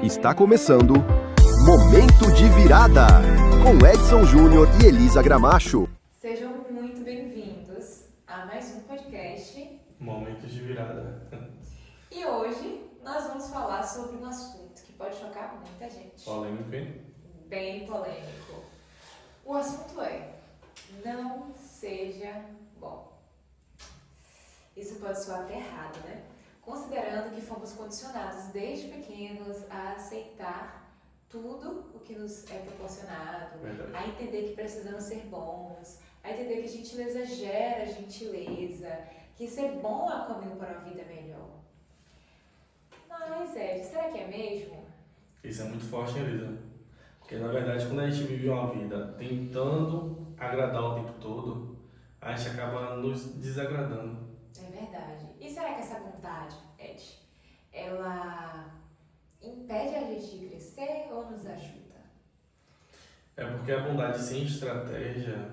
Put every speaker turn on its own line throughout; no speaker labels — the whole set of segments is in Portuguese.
Está começando Momento de Virada, com Edson Júnior e Elisa Gramacho.
Sejam muito bem-vindos a mais um podcast
Momentos de Virada.
E hoje nós vamos falar sobre um assunto que pode chocar muita gente.
Polêmico, hein?
Bem polêmico. O assunto é: não seja bom. Isso pode soar até errado, né? Considerando que fomos condicionados desde pequenos a aceitar tudo o que nos é proporcionado,
Verdade.
a entender que precisamos ser bons, a entender que a gentileza gera gentileza, que ser bom é o caminho para uma vida melhor. Mas, Ed, será que é mesmo?
Isso é muito forte, hein, Elisa? Porque, na verdade, quando a gente vive uma vida tentando agradar o tempo todo, a gente acaba nos desagradando.
É verdade. E será que essa vontade, Ed, ela impede a gente de crescer ou nos ajuda?
É porque a bondade sem estratégia,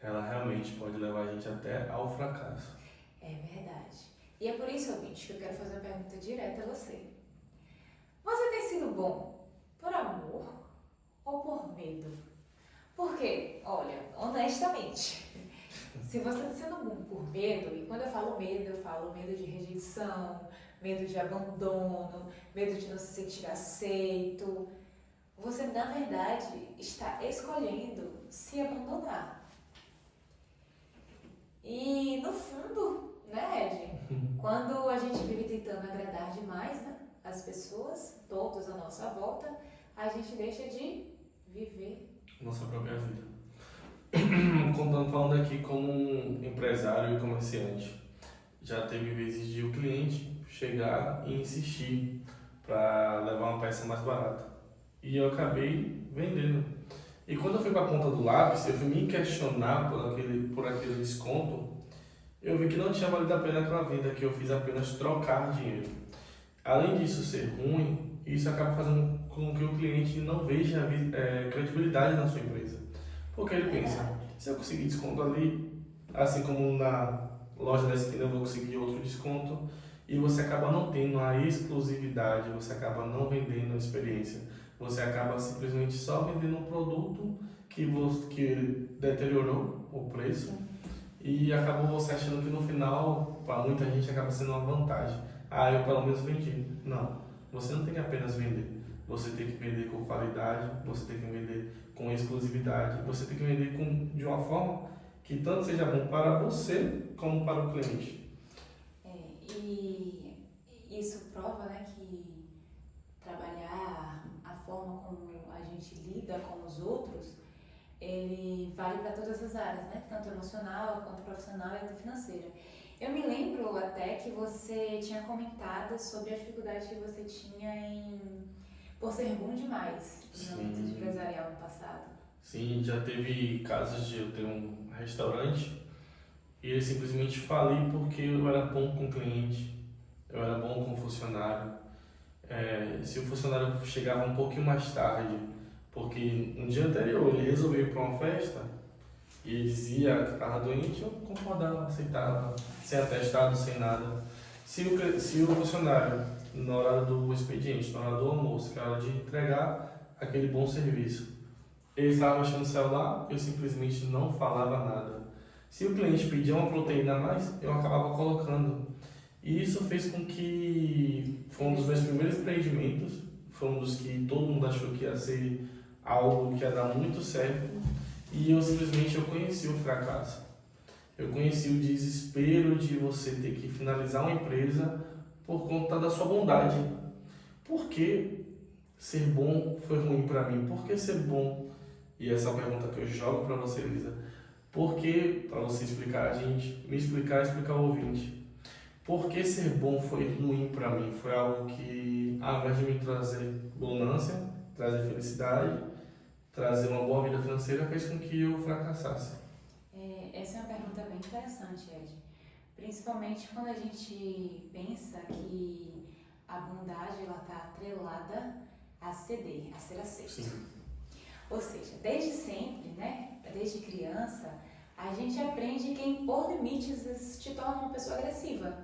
ela realmente pode levar a gente até ao fracasso.
É verdade. E é por isso, ouvinte, que eu quero fazer uma pergunta direta a você. Você tem sido bom por amor ou por medo? Porque, olha, honestamente, se você está sendo bom por medo, e quando eu falo medo de rejeição, medo de abandono, medo de não se sentir aceito, você, na verdade, está escolhendo se abandonar. E, no fundo, né, Ed? Quando a gente vive tentando agradar demais, né, as pessoas, todos à nossa volta, a gente deixa de viver.
Nossa própria vida. Falando aqui como um empresário e comerciante, já teve vezes de o cliente chegar e insistir para levar uma peça mais barata. E eu acabei vendendo. E quando eu fui para a ponta do lápis, eu fui me questionar por aquele desconto, eu vi que não tinha valido a pena aquela venda, que eu fiz apenas trocar dinheiro. Além disso ser ruim, isso acaba fazendo com que o cliente não veja credibilidade na sua empresa. Porque ele pensa, se eu conseguir desconto ali, assim como na loja da esquina eu vou conseguir outro desconto, e você acaba não tendo a exclusividade, você acaba não vendendo a experiência, você acaba simplesmente só vendendo um produto que deteriorou o preço, e acabou você achando que no final, para muita gente, acaba sendo uma vantagem. Ah, eu pelo menos vendi. Não, você não tem que apenas vender. Você tem que vender com qualidade, você tem que vender com exclusividade, você tem que vender de uma forma que tanto seja bom para você como para o cliente.
E isso prova, né, que trabalhar a forma como a gente lida com os outros, ele vale para todas as áreas, né? Tanto emocional, quanto profissional e até financeira. Eu me lembro até que você tinha comentado sobre a dificuldade que você tinha por ser bom demais no âmbito empresarial no passado.
Sim, já teve casos de eu ter um restaurante e eu simplesmente falei porque eu era bom com o cliente, eu era bom com o funcionário. Se o funcionário chegava um pouquinho mais tarde, porque no dia anterior ele resolveu ir para uma festa e ele dizia que estava doente, eu concordava, aceitava, sem atestado, sem nada. Se o funcionário, na hora do expediente, na hora do almoço, que é a hora de entregar aquele bom serviço, ele estava mexendo no celular, eu simplesmente não falava nada. Se o cliente pedia uma proteína a mais, eu acabava colocando. E isso fez com que foi um dos meus primeiros empreendimentos, foi um dos que todo mundo achou que ia ser algo que ia dar muito certo, e eu simplesmente conheci o fracasso. Eu conheci o desespero de você ter que finalizar uma empresa por conta da sua bondade. Por que ser bom foi ruim para mim? Por que ser bom? E essa é a pergunta que eu jogo para você, Elisa. Por que, para você explicar a gente, me explicar e explicar ao ouvinte, por que ser bom foi ruim para mim? Foi algo que, ao invés de me trazer bonança, trazer felicidade, trazer uma boa vida financeira, fez com que eu fracassasse.
Essa é uma pergunta bem interessante, Ed. Principalmente quando a gente pensa que a bondade está atrelada a ceder, a ser aceito.
Sim.
Ou seja, desde sempre, né, desde criança, a gente aprende que impor limites te torna uma pessoa agressiva.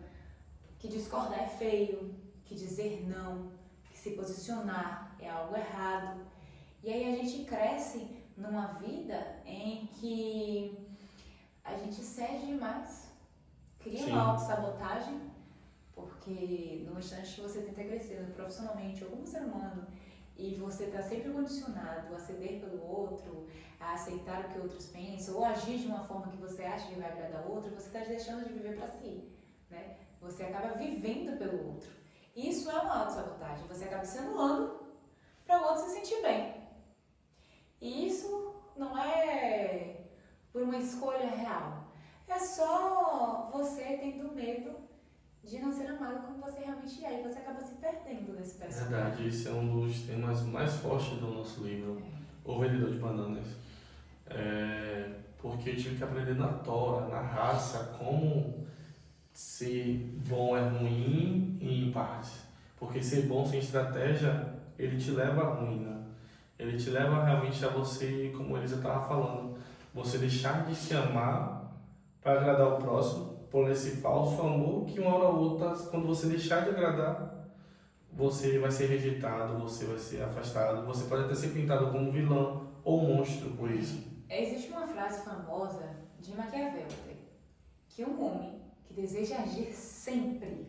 Que discordar é feio, que dizer não, que se posicionar é algo errado. E aí a gente cresce numa vida em que a gente cede demais, cria
Sim.
uma autossabotagem, porque no instante que você tenta crescer profissionalmente ou como ser humano e você está sempre condicionado a ceder pelo outro, a aceitar o que outros pensam ou agir de uma forma que você acha que vai agradar o outro, você está deixando de viver para si, né? Você acaba vivendo pelo outro. Isso é uma autossabotagem, você acaba se anulando para o outro se sentir bem. E isso não é por uma escolha real, é só você tendo medo de não ser amado como você realmente é, e você acaba se perdendo nesse personagem.
Verdade, esse é um dos temas mais fortes do nosso livro, O Vendedor de Bananas. Porque eu tive que aprender na tora, na raça, como ser bom é ruim em partes. Porque ser bom sem estratégia, ele te leva à ruína. Ele te leva realmente a você, como a Elisa estava falando, você deixar de se amar para agradar o próximo, por esse falso amor que uma hora ou outra, quando você deixar de agradar, você vai ser rejeitado, você vai ser afastado, você pode até ser pintado como vilão ou monstro por isso.
Existe uma frase famosa de Maquiavel, que um homem que deseja agir sempre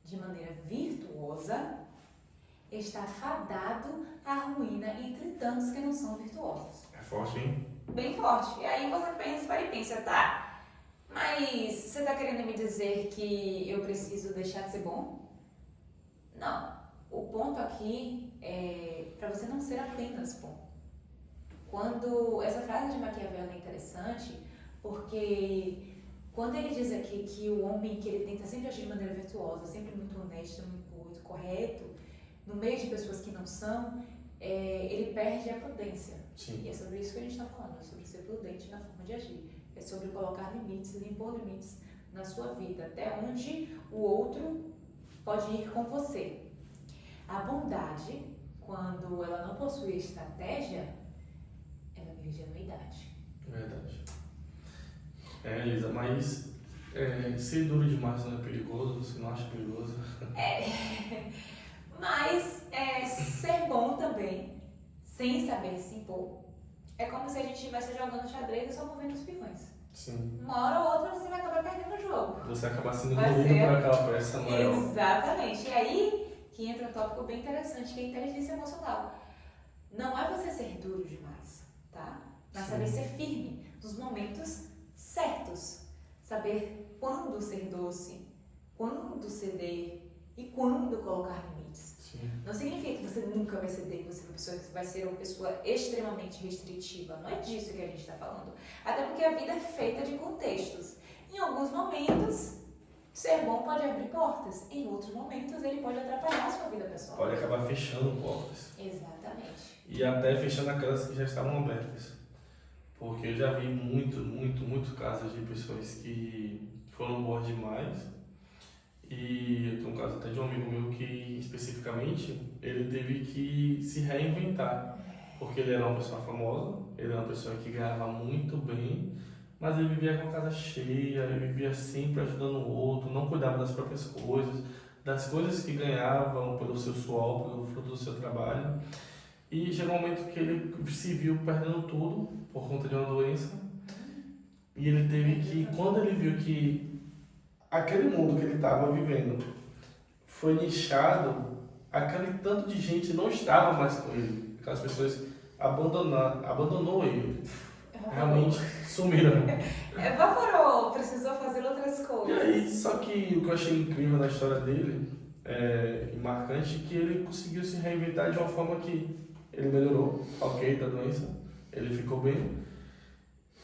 de maneira virtuosa está fadado à ruína entre tantos que não são virtuosos.
É forte, hein?
Bem forte. E aí você pensa, tá, mas você está querendo me dizer que eu preciso deixar de ser bom? Não. O ponto aqui é para você não ser apenas bom. Quando essa frase de Maquiavel é interessante, porque quando ele diz aqui que o homem que ele tenta sempre agir de maneira virtuosa, sempre muito honesto, muito correto, no meio de pessoas que não são, ele perde a prudência.
Sim.
E é sobre isso que a gente está falando, é sobre ser prudente na forma de agir. É sobre colocar limites e impor limites na sua vida, até onde o outro pode ir com você. A bondade, quando ela não possui estratégia, ela é ingenuidade.
Verdade. Elisa, mas ser duro demais não é perigoso? Você não acha perigoso?
Mas ser bom também, sem saber se impor, é como se a gente estivesse jogando xadrez e só movendo os peões.
Sim.
Uma hora ou outra você vai acabar perdendo o jogo.
Você acaba sendo
Vai
engolido
ser.
por aquela peça maior.
Exatamente. E aí que entra um tópico bem interessante, que é a inteligência emocional. Não é você ser duro demais, tá? Mas
Sim.
saber ser firme nos momentos certos. Saber quando ser doce, quando ceder e quando colocar limites.
Sim.
Não significa que você nunca vai ceder, que você vai ser uma pessoa extremamente restritiva. Não é disso que a gente está falando. Até porque a vida é feita de contextos. Em alguns momentos, ser bom pode abrir portas. Em outros momentos, ele pode atrapalhar a sua vida pessoal.
Pode acabar fechando portas.
Exatamente.
E até fechando aquelas que já estavam abertas. Porque eu já vi muito casos de pessoas que foram boas demais. E eu tenho um caso até de um amigo meu que, especificamente, ele teve que se reinventar. Porque ele era uma pessoa famosa, ele era uma pessoa que ganhava muito bem, mas ele vivia com a casa cheia, ele vivia sempre ajudando o outro, não cuidava das próprias coisas, das coisas que ganhavam pelo seu suor, pelo fruto do seu trabalho. E chegou um momento que ele se viu perdendo tudo por conta de uma doença. E ele teve que, quando ele viu que aquele mundo que ele estava vivendo foi nichado, aquele tanto de gente não estava mais com ele. Aquelas pessoas abandonou ele. Realmente sumiram.
Evaporou, precisou fazer outras
E
coisas.
aí, só que o que eu achei incrível na história dele, e marcante, que ele conseguiu se reinventar de uma forma que ele melhorou, ok, da doença, ele ficou bem.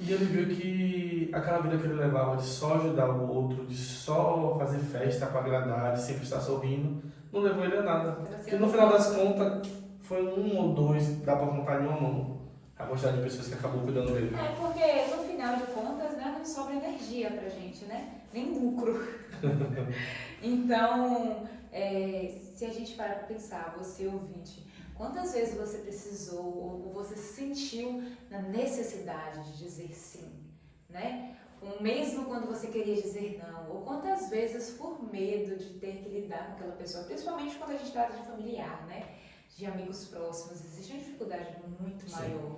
E ele viu que aquela vida que ele levava de só ajudar o outro, de só fazer festa para agradar, de sempre estar sorrindo, não levou ele a nada. Porque no final das contas, foi um ou dois, dá para contar em uma mão, a quantidade de pessoas que acabou cuidando dele.
Porque no final de contas, né, não sobra energia pra gente, né? Nem lucro. Então, se a gente parar pra pensar, você ouvinte, quantas vezes você precisou ou você se sentiu na necessidade de dizer sim, né? Mesmo quando você queria dizer não, ou quantas vezes por medo de ter que lidar com aquela pessoa, principalmente quando a gente trata de familiar, né? De amigos próximos, existe uma dificuldade muito
Sim.
maior.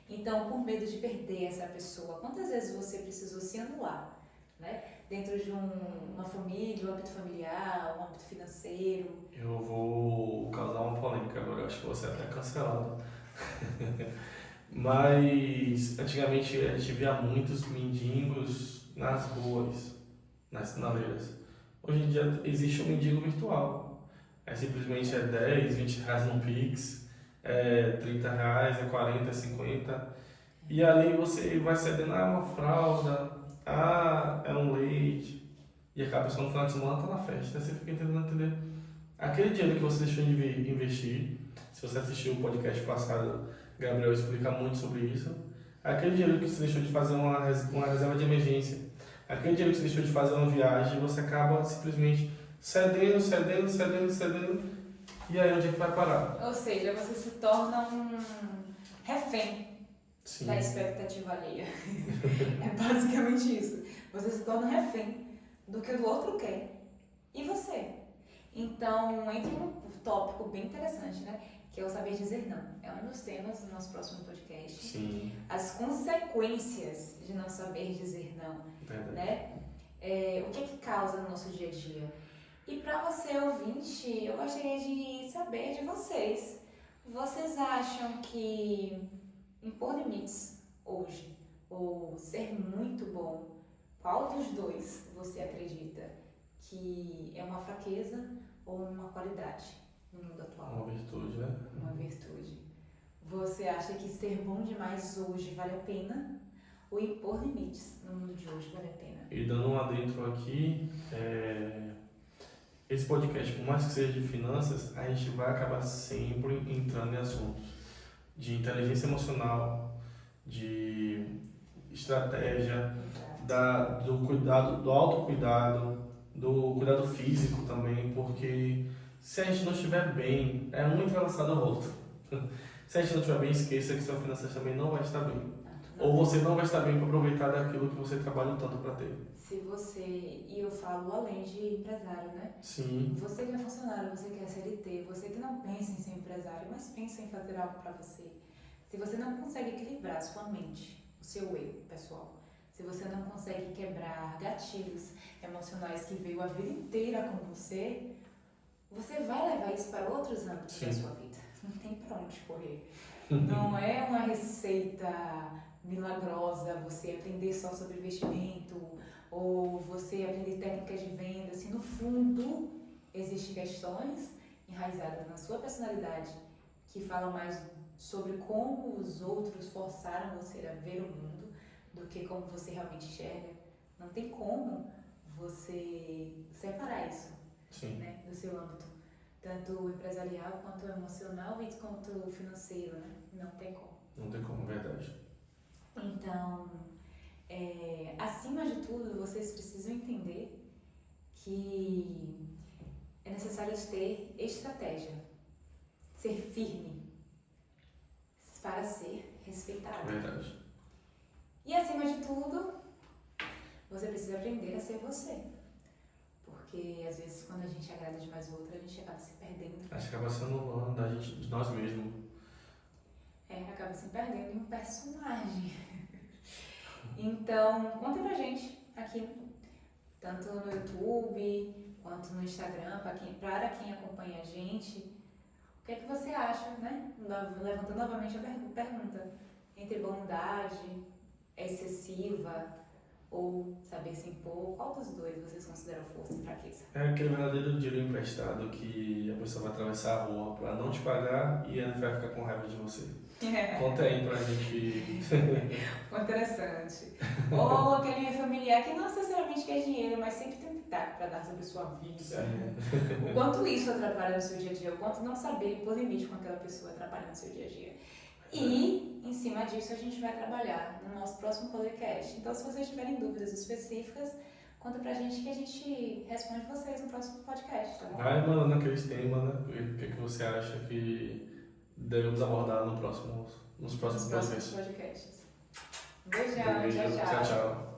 Então, por medo de perder essa pessoa, quantas vezes você precisou se anular, né? Dentro de uma família, um âmbito familiar, um âmbito financeiro.
Eu vou causar uma polêmica agora, eu acho que vou ser até cancelado. Mas antigamente a gente via muitos mendigos nas ruas, nas sinaleiras. Hoje em dia existe um mendigo virtual. Simplesmente 10, 20 reais no Pix, 30 reais, 40, 50. E ali você vai cedendo uma fralda, é um leite. E acaba só no final de semana tá na festa. Aí você fica tentando entender. Aquele dinheiro que você deixou de investir, se você assistiu o podcast passado, Gabriel explica muito sobre isso. Aquele dinheiro que você deixou de fazer uma reserva de emergência, aquele dinheiro que você deixou de fazer uma viagem, você acaba simplesmente cedendo. E aí onde é que vai parar?
Ou seja, você se torna um refém
Sim.
da expectativa alheia. É basicamente isso. Você se torna um refém do que o outro quer. E você? Então, entra um tópico bem interessante, né? Que é o saber dizer não. É um dos temas do nosso próximo podcast.
Sim.
As consequências de não saber dizer não,
Verdade.
né? O que é que causa no nosso dia a dia? E para você, ouvinte, eu gostaria de saber de vocês. Vocês acham que impor limites hoje, ou ser muito bom, qual dos dois você acredita que é uma fraqueza ou uma qualidade no mundo atual?
Uma virtude, né?
Uma virtude. Você acha que ser bom demais hoje vale a pena? Ou impor limites no mundo de hoje vale a pena?
E dando um adentro aqui, esse podcast, por mais que seja de finanças, a gente vai acabar sempre entrando em assuntos de inteligência emocional, de estratégia, do cuidado, do autocuidado, do cuidado físico também, porque se a gente não estiver bem, um entrelaçado ao outro. Se a gente não estiver bem, esqueça que sua finanças também não vai estar bem. Ou você não vai estar bem para aproveitar daquilo que você trabalha tanto para ter.
Se você, e eu falo além de empresário, né?
Sim.
Você que é funcionário, você que é CLT, você que não pensa em ser empresário, mas pensa em fazer algo para você. Se você não consegue equilibrar sua mente, o seu eu pessoal, se você não consegue quebrar gatilhos emocionais que veio a vida inteira com você, você vai levar isso para outros âmbitos da sua vida. Não tem para onde correr. Não é uma receita milagrosa você aprender só sobre investimento ou você aprender técnicas de venda. Se no fundo existem questões enraizadas na sua personalidade que falam mais sobre como os outros forçaram você a ver o mundo do que como você realmente enxerga, não tem como você separar isso, né, do seu âmbito, tanto empresarial quanto emocional e quanto financeiro, né? Não tem como.
Não tem como, verdade.
Então, acima de tudo, vocês precisam entender que é necessário ter estratégia, ser firme para ser respeitado.
Verdade.
E acima de tudo, você precisa aprender a ser você. Porque às vezes quando a gente agrada demais o outro, a gente acaba se perdendo.
A gente acaba se anulando da gente, de nós mesmos.
Acaba se perdendo em um personagem. Então, conta pra gente aqui, tanto no YouTube, quanto no Instagram, para quem acompanha a gente. O que é que você acha, né? Levantando novamente a pergunta. Entre bondade, excessiva ou saber se impor, qual dos dois vocês consideram força e fraqueza?
É aquele verdadeiro dinheiro emprestado que a pessoa vai atravessar a rua para não te pagar e ela vai ficar com raiva de você. Conta aí pra gente.
Interessante. Ou aquele familiar que não necessariamente quer dinheiro, mas sempre tem um pitaco para dar sobre a sua vida. O quanto isso atrapalha no seu dia a dia, o quanto não saber impor limite com aquela pessoa atrapalha no seu dia a dia. E, em cima disso, a gente vai trabalhar no nosso próximo podcast. Então, se vocês tiverem dúvidas específicas, conta pra gente que a gente responde vocês no próximo podcast, tá bom?
Vai mandando aqueles temas, né? O que você acha que devemos abordar nos próximos podcasts.
Beijão,
Beijo,
tchau, tchau.
Tchau.